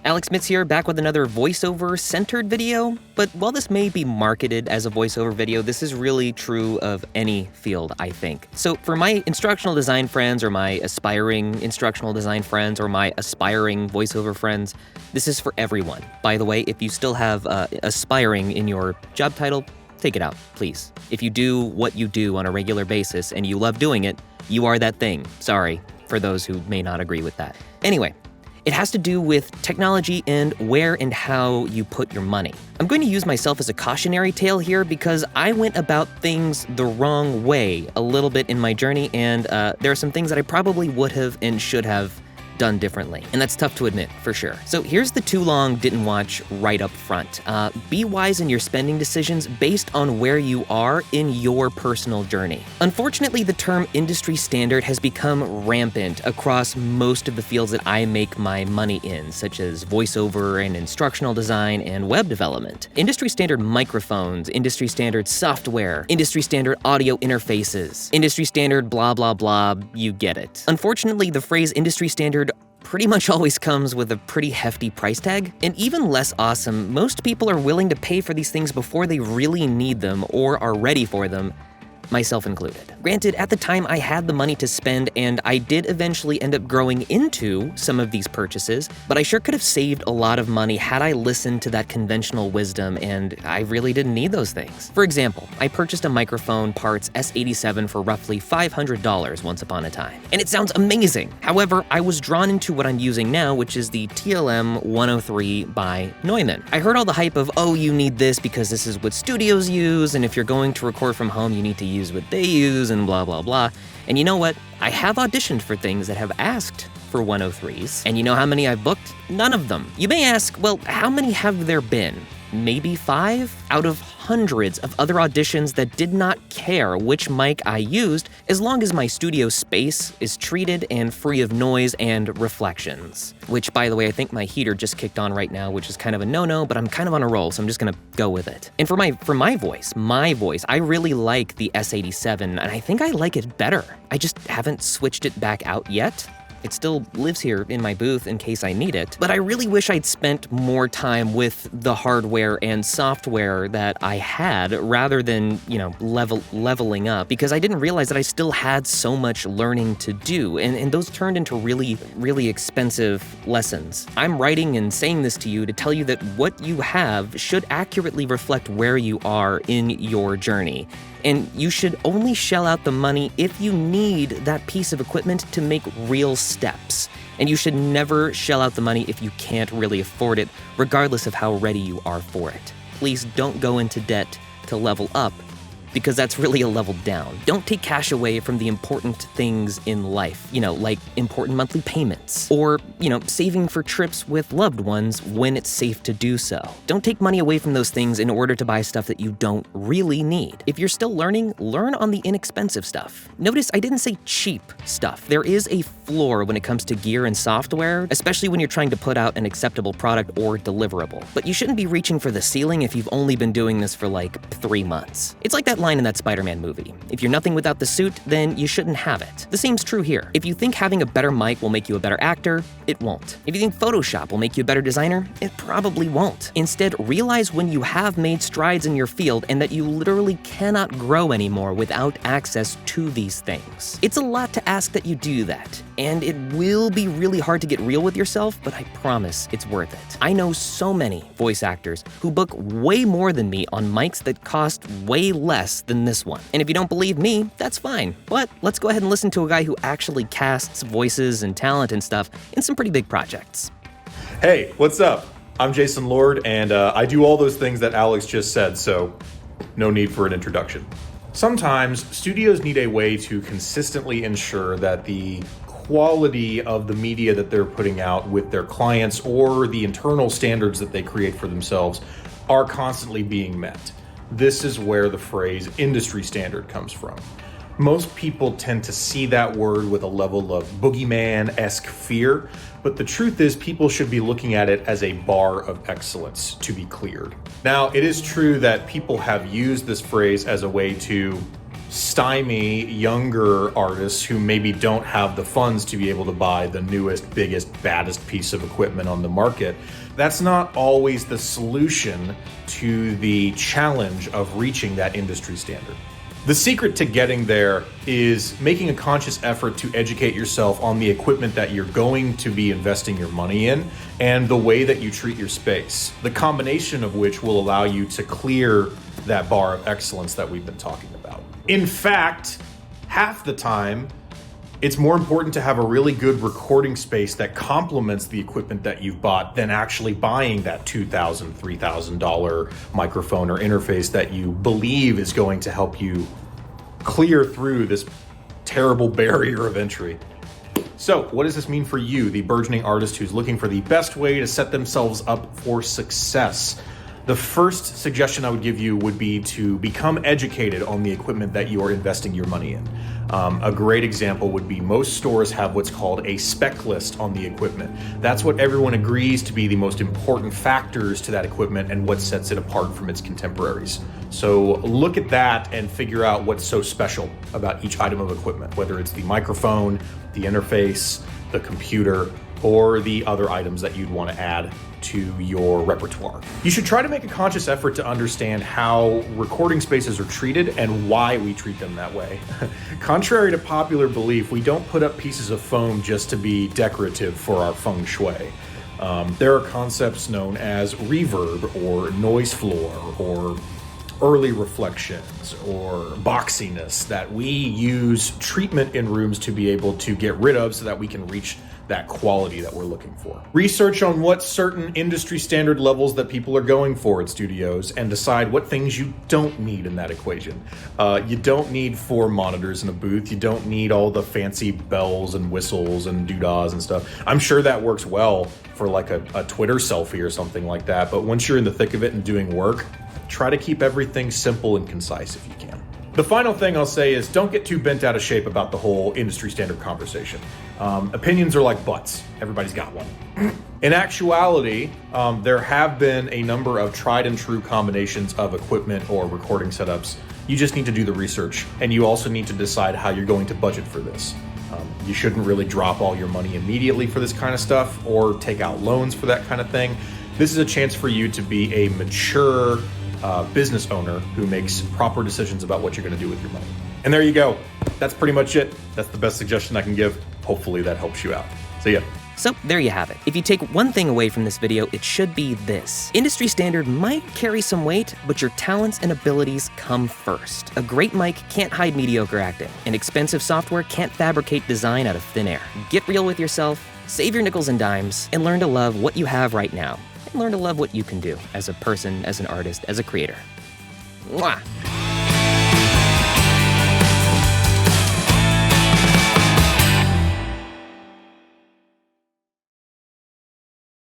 Alex Mitz here, back with another voiceover-centered video. But while this may be marketed as a voiceover video, this is really true of any field, I think. So for my instructional design friends, or my aspiring instructional design friends, or my aspiring voiceover friends, this is for everyone. By the way, if you still have aspiring in your job title, take it out, please. If you do what you do on a regular basis and you love doing it, you are that thing. Sorry for those who may not agree with that. Anyway, it has to do with technology and where and how you put your money. I'm going to use myself as a cautionary tale here because I went about things the wrong way a little bit in my journey, and there are some things that I probably would have and should have done differently. And that's tough to admit, for sure. So here's the too long didn't watch right up front. Be wise in your spending decisions based on where you are in your personal journey. Unfortunately, the term industry standard has become rampant across most of the fields that I make my money in, such as voiceover and instructional design and web development. Industry standard microphones, industry standard software, industry standard audio interfaces, industry standard blah blah blah, you get it. Unfortunately, the phrase industry standard pretty much always comes with a pretty hefty price tag. And even less awesome, most people are willing to pay for these things before they really need them or are ready for them, myself included. Granted, at the time I had the money to spend, and I did eventually end up growing into some of these purchases, but I sure could have saved a lot of money had I listened to that conventional wisdom, and I really didn't need those things. For example, I purchased a microphone parts S87 for roughly $500 once upon a time, and it sounds amazing. However, I was drawn into what I'm using now, which is the TLM 103 by Neumann. I heard all the hype of, oh, you need this because this is what studios use, and if you're going to record from home, you need to use what they use and blah blah blah. And you know what? I have auditioned for things that have asked for 103s, and you know how many I've booked? None of them. You may ask, well, how many have there been? Maybe 5 out of hundreds of other auditions that did not care which mic I used as long as my studio space is treated and free of noise and reflections. Which, by the way, I think my heater just kicked on right now, which is kind of a no-no, but I'm kind of on a roll, so I'm just gonna go with it. And for my voice, I really like the S87, and I think I like it better. I just haven't switched it back out yet. It still lives here in my booth in case I need it, but I really wish I'd spent more time with the hardware and software that I had rather than, leveling up, because I didn't realize that I still had so much learning to do, and those turned into really, really expensive lessons. I'm writing and saying this to you to tell you that what you have should accurately reflect where you are in your journey. And you should only shell out the money if you need that piece of equipment to make real steps. And you should never shell out the money if you can't really afford it, regardless of how ready you are for it. Please don't go into debt to level up, because that's really a level down. Don't take cash away from the important things in life, like important monthly payments, or, saving for trips with loved ones when it's safe to do so. Don't take money away from those things in order to buy stuff that you don't really need. If you're still learning, learn on the inexpensive stuff. Notice I didn't say cheap stuff. There is a floor when it comes to gear and software, especially when you're trying to put out an acceptable product or deliverable. But you shouldn't be reaching for the ceiling if you've only been doing this for like 3 months. It's like that line in that Spider-Man movie. If you're nothing without the suit, then you shouldn't have it. The same's true here. If you think having a better mic will make you a better actor, it won't. If you think Photoshop will make you a better designer, it probably won't. Instead, realize when you have made strides in your field and that you literally cannot grow anymore without access to these things. It's a lot to ask that you do that, and it will be really hard to get real with yourself, but I promise it's worth it. I know so many voice actors who book way more than me on mics that cost way less than this one. And if you don't believe me, that's fine. But let's go ahead and listen to a guy who actually casts voices and talent and stuff in some pretty big projects. Hey, what's up? I'm Jason Lord, and I do all those things that Alex just said, so no need for an introduction. Sometimes studios need a way to consistently ensure that the quality of the media that they're putting out with their clients or the internal standards that they create for themselves are constantly being met. This is where the phrase industry standard comes from. Most people tend to see that word with a level of boogeyman-esque fear, but the truth is people should be looking at it as a bar of excellence to be cleared. Now, it is true that people have used this phrase as a way to stymie younger artists who maybe don't have the funds to be able to buy the newest, biggest, baddest piece of equipment on the market. That's not always the solution to the challenge of reaching that industry standard. The secret to getting there is making a conscious effort to educate yourself on the equipment that you're going to be investing your money in and the way that you treat your space, the combination of which will allow you to clear that bar of excellence that we've been talking about. In fact, half the time, it's more important to have a really good recording space that complements the equipment that you've bought than actually buying that $2,000, $3,000 microphone or interface that you believe is going to help you clear through this terrible barrier of entry. So, what does this mean for you, the burgeoning artist who's looking for the best way to set themselves up for success? The first suggestion I would give you would be to become educated on the equipment that you are investing your money in. A great example would be most stores have what's called a spec list on the equipment. That's what everyone agrees to be the most important factors to that equipment and what sets it apart from its contemporaries. So look at that and figure out what's so special about each item of equipment, whether it's the microphone, the interface, the computer, or the other items that you'd want to add to your repertoire. You should try to make a conscious effort to understand how recording spaces are treated and why we treat them that way. Contrary to popular belief, we don't put up pieces of foam just to be decorative for our feng shui. There are concepts known as reverb or noise floor or early reflections or boxiness that we use treatment in rooms to be able to get rid of so that we can reach that quality that we're looking for. Research on what certain industry standard levels that people are going for at studios and decide what things you don't need in that equation. You don't need 4 monitors in a booth. You don't need all the fancy bells and whistles and doodahs and stuff. I'm sure that works well for like a Twitter selfie or something like that, but once you're in the thick of it and doing work, try to keep everything simple and concise if you can. The final thing I'll say is don't get too bent out of shape about the whole industry standard conversation. Opinions are like butts. Everybody's got one. In actuality, there have been a number of tried and true combinations of equipment or recording setups. You just need to do the research, and you also need to decide how you're going to budget for this. You shouldn't really drop all your money immediately for this kind of stuff or take out loans for that kind of thing. This is a chance for you to be a mature business owner who makes proper decisions about what you're going to do with your money. And there you go. That's pretty much it. That's the best suggestion I can give. Hopefully that helps you out. See ya. So there you have it. If you take one thing away from this video, it should be this. Industry standard might carry some weight, but your talents and abilities come first. A great mic can't hide mediocre acting, and expensive software can't fabricate design out of thin air. Get real with yourself, save your nickels and dimes, and learn to love what you have right now. And learn to love what you can do as a person, as an artist, as a creator. Mwah!